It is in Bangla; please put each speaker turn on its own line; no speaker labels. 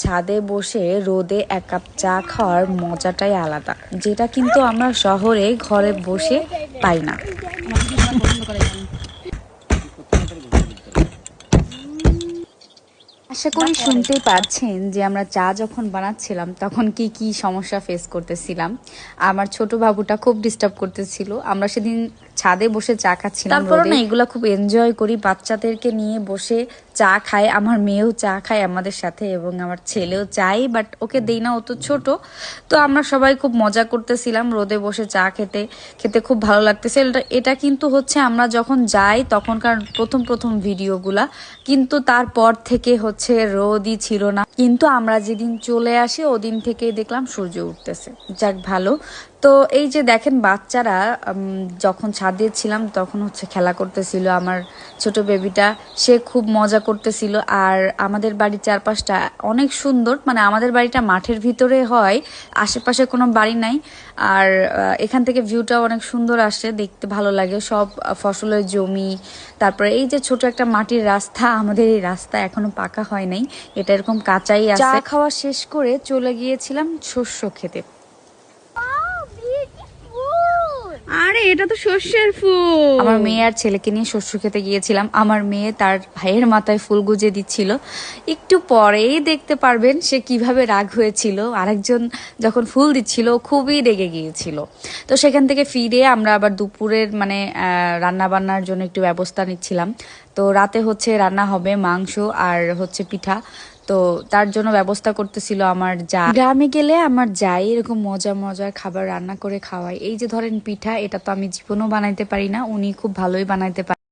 ছাদে বসে রোদে এক কাপ চা খাওয়ার মজাটাই আলাদা, যেটা কিন্তু আমরা শহরে ঘরে বসে পাই না। আশা করি শুনতেই পাচ্ছেন যে আমরা চা যখন বানাচ্ছিলাম তখন কি কি সমস্যা ফেস করতেছিলাম। আমার ছোট বাবুটা খুব ডিস্টার্ব করতেছিল। আমরা সেদিন ছাদে বসে চা খাচ্ছিলাম, তারপর না এগুলা খুব এনজয় করি, বাচ্চাদেরকে নিয়ে বসে চা খায়। আমার মেয়েও চা খায় আমাদের সাথে এবং আমার ছেলেও চাই, বাট ওকে দেই না, ও তো ছোট। তো আমরা সবাই খুব মজা করতেছিলাম রোদে বসে চা খেতে খেতে, খুব ভালো লাগতেছে। এটা কিন্তু হচ্ছে আমরা যখন যাই তখনকার প্রথম প্রথম ভিডিওগুলা, কিন্তু তারপর থেকে হচ্ছে রোদই ছিল না। কিন্তু আমরা যেদিন চলে আসি ওদিন থেকেই দেখলাম সূর্য উঠতেছে, যাক ভালো। তো এই যে দেখেন বাচ্চারা যখন ছাদে ছিলাম তখন হচ্ছে খেলা করতেছিল। আমার ছোট বেবিটা সে খুব মজা করতেছিল। আর আমাদের বাড়ির চারপাশটা অনেক সুন্দর, মানে আমাদের বাড়িটা মাঠের ভিতরে হয়, আশেপাশে কোনো বাড়ি নাই। আর এখান থেকে ভিউটাও অনেক সুন্দর আসে, দেখতে ভালো লাগে, সব ফসলের জমি। তারপরে এই যে ছোট একটা মাটির রাস্তা, আমাদের এই রাস্তা এখনো পাকা হয় নাই, এটা এরকম কাঁচাই আছে। চা খাওয়া শেষ করে চলে গিয়েছিলাম শস্য খেতে।
আরে এটা তো শস্যের ফুল।
আমার মেয়ে আর ছেলেকে নিয়ে শস্য খেতে গিয়েছিলাম। আমার মেয়ে তার ভাইয়ের মাথায় ফুল গুজে দিচ্ছিল, একটু পরেই দেখতে পারবেন সে কিভাবে রাগ হয়েছিল। আরেকজন যখন ফুল দিচ্ছিল খুবই রেগে গিয়েছিল। তো সেখান থেকে ফিরে আমরা আবার দুপুরের মানে রান্না বান্নার জন্য একটু ব্যবস্থা নিচ্ছিলাম। তো রাতে হচ্ছে রান্না হবে মাংস আর হচ্ছে পিঠা, তো তার জন্য ব্যবস্থা করতেছিল আমার যা। গ্রামে গেলে আমার যাই এরকম মজা মজার খাবার রান্না করে খাওয়াই। এই যে ধরেন পিঠা, এটা তো আমি জীবনেও বানাইতে পারি না, উনি খুব ভালোই বানাইতে পারেন।